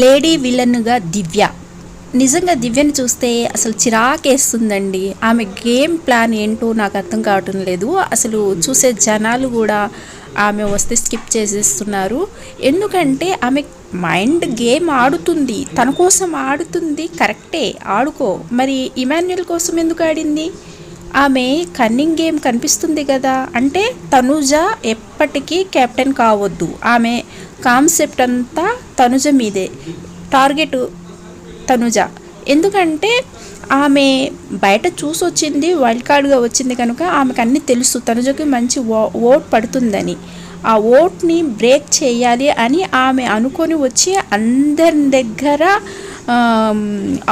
Lady విలన్గా దివ్య. నిజంగా దివ్యని చూస్తే అసలు చిరాకేస్తుందండి. ఆమె గేమ్ ప్లాన్ ఏంటో నాకు అర్థం కావటం లేదు. అసలు చూసే జనాలు కూడా ఆమె వస్తే స్కిప్ చేసేస్తున్నారు. ఎందుకంటే ఆమె మైండ్ గేమ్ ఆడుతుంది, తన కోసం ఆడుతుంది, కరెక్టే ఆడుకో. మరి ఇమాన్యుల్ కోసం ఎందుకు ఆడింది? ఆమె కన్నింగ్ గేమ్ కనిపిస్తుంది కదా, అంటే తనుజ ఎప్పటికీ కెప్టెన్ కావద్దు. ఆమె కాన్సెప్ట్ అంతా తనుజ మీదే, టార్గెట్ తనుజ. ఎందుకంటే ఆమె బయట చూసొచ్చింది, వైల్డ్ కార్డ్గా వచ్చింది కనుక ఆమెకు అన్నీ తెలుసు తనుజకి మంచి ఓట్ పడుతుందని. ఆ ఓట్ని బ్రేక్ చేయాలి అని ఆమె అనుకొని వచ్చి అందరి దగ్గర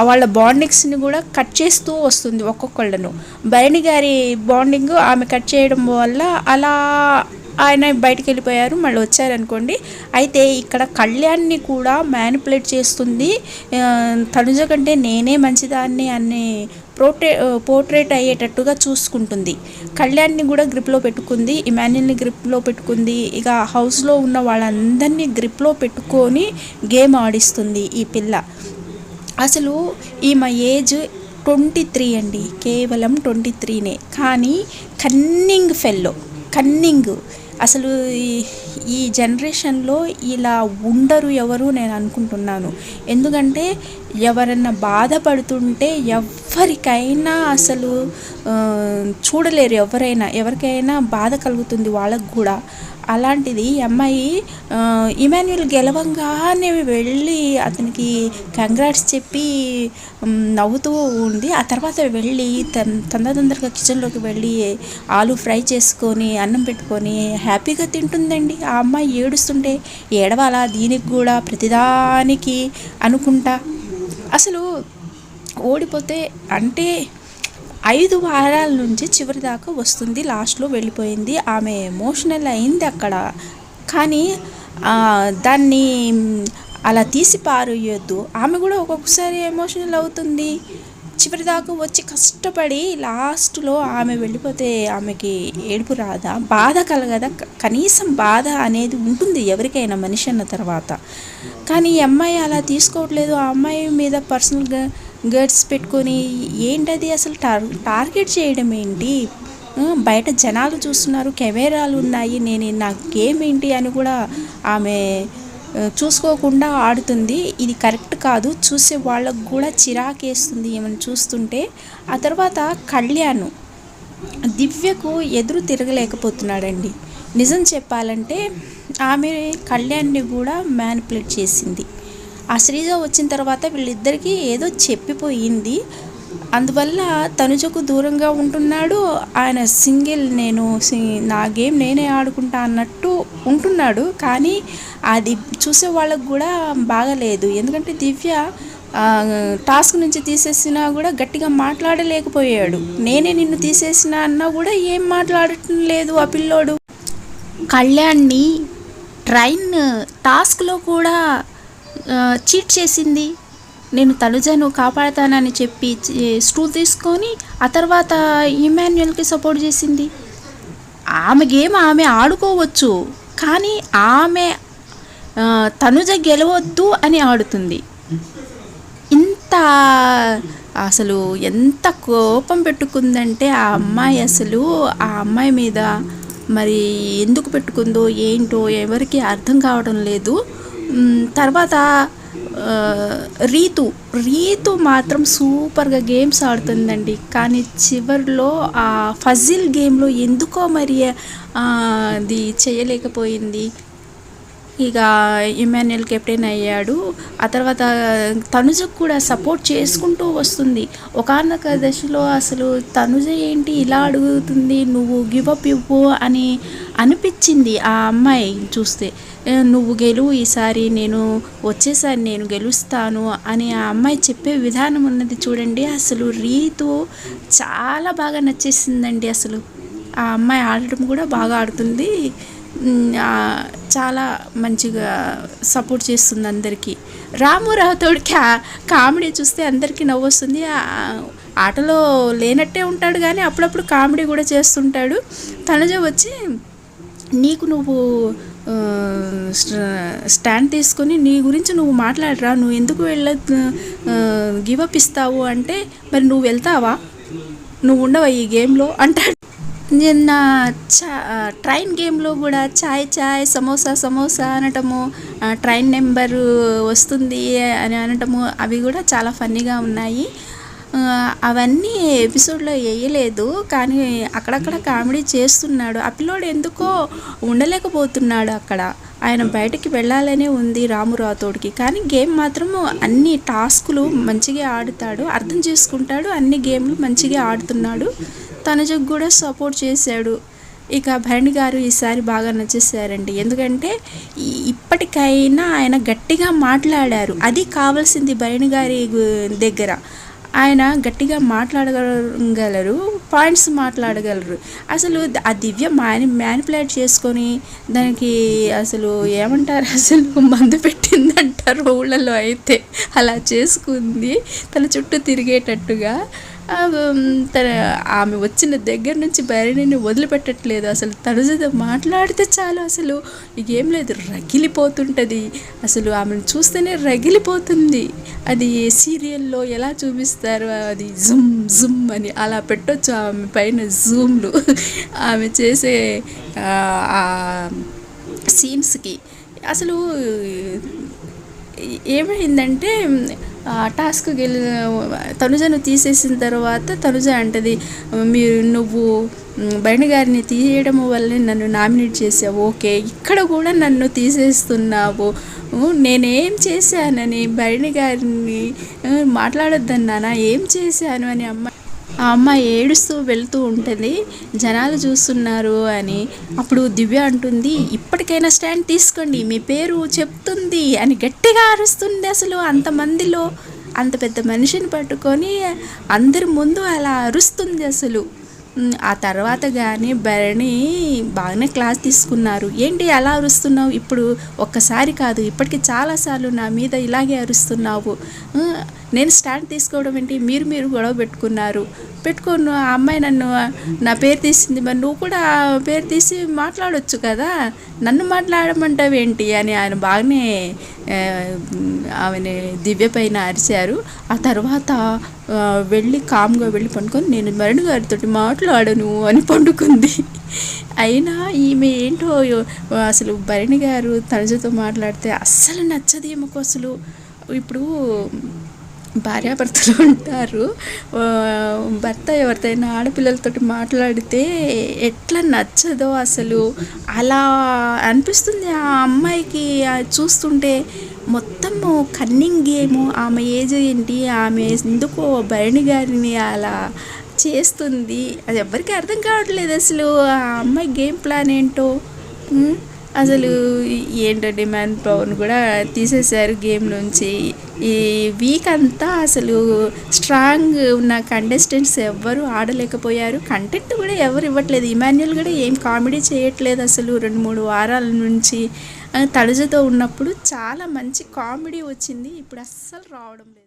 వాళ్ళ బాండింగ్స్ని కూడా కట్ చేస్తూ వస్తుంది ఒక్కొక్కళ్ళను. భరణి గారి బాండింగ్ ఆమె కట్ చేయడం వల్ల అలా ఆయన బయటికి వెళ్ళిపోయారు, మళ్ళీ వచ్చారనుకోండి. అయితే ఇక్కడ కళ్యాణ్ని కూడా మ్యానిపులేట్ చేస్తుంది. తనుజ కంటే నేనే మంచిదాన్ని అనే పోర్ట్రేట్ అయ్యేటట్టుగా చూసుకుంటుంది. కళ్యాణ్ని కూడా గ్రిప్లో పెట్టుకుంది, ఇమాన్యుల్ని గ్రిప్లో పెట్టుకుంది, ఇక హౌస్లో ఉన్న వాళ్ళందరినీ గ్రిప్లో పెట్టుకొని గేమ్ ఆడిస్తుంది ఈ పిల్ల. అసలు ఈమె ఏజ్ 23 అండి, కేవలం 23నే. కానీ కన్నింగ్ ఫెల్లో, కన్నింగ్. అసలు ఈ జనరేషన్లో ఇలా ఉండరు ఎవరు నేను అనుకుంటున్నాను. ఎందుకంటే ఎవరన్నా బాధపడుతుంటే ఎవరికైనా అసలు చూడలేరు, ఎవరికైనా బాధ కలుగుతుంది వాళ్ళకు కూడా. అలాంటిది అమ్మాయి ఇమాన్యుల్ గెలవంగానే వెళ్ళి అతనికి కంగ్రాట్స్ చెప్పి నవ్వుతూ ఉంది. ఆ తర్వాత వెళ్ళి తొందరగా కిచెన్లోకి వెళ్ళి ఆలు ఫ్రై చేసుకొని అన్నం పెట్టుకొని హ్యాపీగా తింటుందండి. ఆ అమ్మాయి ఏడుస్తుంటే ఏడవాలా దీనికి కూడా ప్రతిదానికి అనుకుంటా. అసలు ఓడిపోతే అంటే 5 వారాల నుంచి చివరి దాకా వస్తుంది, లాస్ట్లో వెళ్ళిపోయింది. ఆమె ఎమోషనల్ అయింది అక్కడ. కానీ దాన్ని అలా తీసి పారేయొద్దు. ఆమె కూడా ఒక్కొక్కసారి ఎమోషనల్ అవుతుంది. చివరి దాకా వచ్చి కష్టపడి లాస్ట్లో ఆమె వెళ్ళిపోతే ఆమెకి ఏడుపు రాదా, బాధ కలగదా? కనీసం బాధ అనేది ఉంటుంది ఎవరికైనా మనిషి అన్న తర్వాత. కానీ ఈ అమ్మాయి అలా తీసుకోవట్లేదు. ఆ అమ్మాయి మీద పర్సనల్గా గర్డ్స్ పెట్టుకొని ఏంటది అసలు టార్గెట్ చేయడం ఏంటి? బయట జనాలు చూస్తున్నారు, కెమెరాలు ఉన్నాయి, నా గేమ్ ఏంటి అని కూడా ఆమె చూసుకోకుండా ఆడుతుంది. ఇది కరెక్ట్ కాదు, చూసే వాళ్ళకు కూడా చిరాకేస్తుంది ఏమని చూస్తుంటే. ఆ తర్వాత కళ్యాణ్ దివ్యకు ఎదురు తిరగలేకపోతున్నాడండి. నిజం చెప్పాలంటే ఆమె కళ్యాణ్ని కూడా మ్యానిపులేట్ చేసింది. ఆ శ్రీజ వచ్చిన తర్వాత వీళ్ళిద్దరికీ ఏదో చెప్పిపోయింది. అందువల్ల తనుజకు దూరంగా ఉంటున్నాడు. ఆయన సింగిల్, నా గేమ్ నేనే ఆడుకుంటా అన్నట్టు ఉంటున్నాడు. కానీ అది చూసే వాళ్ళకు కూడా బాగలేదు. ఎందుకంటే దివ్య టాస్క్ నుంచి తీసేసినా కూడా గట్టిగా మాట్లాడలేకపోయాడు. నేనే నిన్ను తీసేసిన అన్నా కూడా ఏం మాట్లాడటం లేదు ఆ పిల్లోడు. కళ్యాణ్ని టాస్క్లో కూడా చీట్ చేసింది. నేను తనుజను కాపాడతానని చెప్పి స్టూల్ తీసుకొని ఆ తర్వాత ఇమాన్యుల్కి సపోర్ట్ చేసింది. ఆమె గేమ్ ఆమె ఆడుకోవచ్చు, కానీ ఆమె తనుజ గెలవద్దు అని ఆడుతుంది. అసలు ఎంత కోపం పెట్టుకుందంటే ఆ అమ్మాయి, అసలు ఆ అమ్మాయి మీద మరి ఎందుకు పెట్టుకుందో ఏంటో ఎవరికి అర్థం కావడం లేదు. తర్వాత రీతు మాత్రం సూపర్గా గేమ్స్ ఆడుతుందండి. కానీ చివరిలో ఆ ఫజిల్ గేమ్లో ఎందుకో మరి అది చేయలేకపోయింది. ఇక ఇమాన్యుల్ కెప్టెన్ అయ్యాడు. ఆ తర్వాత తనుజకు కూడా సపోర్ట్ చేసుకుంటూ వస్తుంది. ఒకానొక దశలో అసలు తనుజ ఏంటి ఇలా అడుగుతుంది, నువ్వు గివప్ ఇవ్వు అని అనిపించింది ఆ అమ్మాయి చూస్తే. నువ్వు గెలువు, ఈసారి నేను గెలుస్తాను అని ఆ అమ్మాయి చెప్పే విధానం ఉన్నది చూడండి. అసలు రీతు చాలా బాగా నచ్చేసిందండి. అసలు ఆ అమ్మాయి ఆడటం కూడా బాగా ఆడుతుంది, చాలా మంచిగా సపోర్ట్ చేస్తుంది అందరికీ. రాము రాథోడ్ కామెడీ చూస్తే అందరికీ నవ్వు వస్తుంది. ఆటలో లేనట్టే ఉంటాడు కానీ అప్పుడప్పుడు కామెడీ కూడా చేస్తుంటాడు. తనుజ వచ్చి నువ్వు స్టాండ్ తీసుకొని నీ గురించి నువ్వు మాట్లాడరా, నువ్వు ఎందుకు గివప్ ఇస్తావు అంటే, మరి నువ్వు వెళ్తావా, నువ్వు ఉండవా ఈ గేమ్లో అంటాడు. నిన్న ట్రైన్ గేమ్లో కూడా చాయ్ చాయ్ సమోసా సమోసా అనటము, ట్రైన్ నెంబరు వస్తుంది అని అనటము, అవి కూడా చాలా ఫన్నీగా ఉన్నాయి. అవన్నీ ఎపిసోడ్లో వేయలేదు, కానీ అక్కడక్కడ కామెడీ చేస్తున్నాడు. ఆ పిల్లోడు ఎందుకో ఉండలేకపోతున్నాడు అక్కడ. ఆయన బయటికి వెళ్ళాలనే ఉంది రాము రాథోడ్కి, కానీ గేమ్ మాత్రము అన్ని టాస్కులు మంచిగా ఆడుతాడు, అర్థం చేసుకుంటాడు, అన్ని గేమ్లు మంచిగా ఆడుతున్నాడు. తనుజకు కూడా సపోర్ట్ చేశాడు. ఇక భరణి గారు ఈసారి బాగా నచ్చేసారండి, ఎందుకంటే ఇప్పటికైనా ఆయన గట్టిగా మాట్లాడారు, అది కావాల్సింది భరణి గారి దగ్గర. ఆయన గట్టిగా మాట్లాడగలరు, పాయింట్స్ మాట్లాడగలరు. అసలు ఆ దివ్య మ్యానిపులేట్ చేసుకొని దానికి అసలు ఏమంటారు, అసలు మందు పెట్టిందంటారు ఊళ్ళలో అయితే, అలా చేసుకుంది తన చుట్టూ తిరిగేటట్టుగా. ఆమె వచ్చిన దగ్గర నుంచి భరణిని వదిలిపెట్టట్లేదు. అసలు తనుజతో మాట్లాడితే చాలు అసలు ఏం లేదు, రగిలిపోతుంటుంది. అసలు ఆమెను చూస్తేనే రగిలిపోతుంది. అది సీరియల్లో ఎలా చూపిస్తారు, అది జుమ్ జుమ్ అని అలా పెట్టొచ్చు ఆమె పైన జూమ్లు, ఆమె చేసే సీన్స్కి. అసలు ఏమైందంటే టాస్క్ తనుజను తీసేసిన తర్వాత తనుజ అంటది, నువ్వు భరణి గారిని తీయడం వల్లే నన్ను నామినేట్ చేసావు, ఓకే, ఇక్కడ కూడా నన్ను తీసేస్తున్నావు, నేనేం చేశానని భరణి గారిని మాట్లాడొద్దన్నానా, ఏం చేశాను అని ఆ అమ్మాయి ఏడుస్తూ వెళ్తూ ఉంటుంది, జనాలు చూస్తున్నారు అని. అప్పుడు దివ్య అంటుంది, ఇప్పటికైనా స్టాండ్ తీసుకోండి, మీ పేరు చెప్తుంది అని గట్టిగా అరుస్తుంది. అసలు అంతమందిలో అంత పెద్ద మనిషిని పట్టుకొని అందరి ముందు అలా అరుస్తుంది అసలు. ఆ తర్వాత కానీ భరణి బాగానే క్లాస్ తీసుకున్నారు. ఏంటి అలా అరుస్తున్నావు, ఇప్పుడు ఒక్కసారి కాదు ఇప్పటికి చాలాసార్లు నా మీద ఇలాగే అరుస్తున్నావు, నేను స్టాండ్ తీసుకోవడం ఏంటి, మీరు గొడవ పెట్టుకోను, ఆ అమ్మాయి నా పేరు తీసింది, మరి నువ్వు కూడా పేరు తీసి మాట్లాడొచ్చు కదా, నన్ను మాట్లాడమంటావేంటి అని ఆయన బాగానే ఆమెని దివ్య పైన అరిచారు. ఆ తర్వాత వెళ్ళి కామ్గా వెళ్ళి పండుకొని నేను భరణి గారితో మాట్లాడను అని పండుకుంది. అయినా ఈమె ఏంటో అసలు భరణి గారు తనుజతో మాట్లాడితే అస్సలు నచ్చదు ఈమెకు. అసలు ఇప్పుడు భార్యాభర్తలు ఉంటారు, భర్త ఎవరితోనైనా ఆడపిల్లలతో మాట్లాడితే ఎట్లా నచ్చదో అసలు అలా అనిపిస్తుంది ఆ అమ్మాయికి. చూస్తుంటే మొత్తము కన్నింగ్ గేము, ఆమె ఏజ్ ఏంటి, ఆమె ఎందుకో భరణి గారిని అలా చేస్తుంది, అది ఎవరికి అర్థం కావట్లేదు అసలు ఆ అమ్మాయి గేమ్ ప్లాన్ ఏంటో. అసలు ఏంటంటే మ్యాన్ పవర్ని కూడా తీసేశారు గేమ్ నుంచి. ఈ వీక్ అంతా అసలు స్ట్రాంగ్ ఉన్న కంటెస్టెంట్స్ ఎవ్వరూ ఆడలేకపోయారు, కంటెంట్ కూడా ఎవరు ఇవ్వట్లేదు. ఇమాన్యుల్ కూడా ఏం కామెడీ చేయట్లేదు అసలు 2-3 వారాల నుంచి. తనుజతో ఉన్నప్పుడు చాలా మంచి కామెడీ వచ్చింది, ఇప్పుడు అస్సలు రావడం లేదు.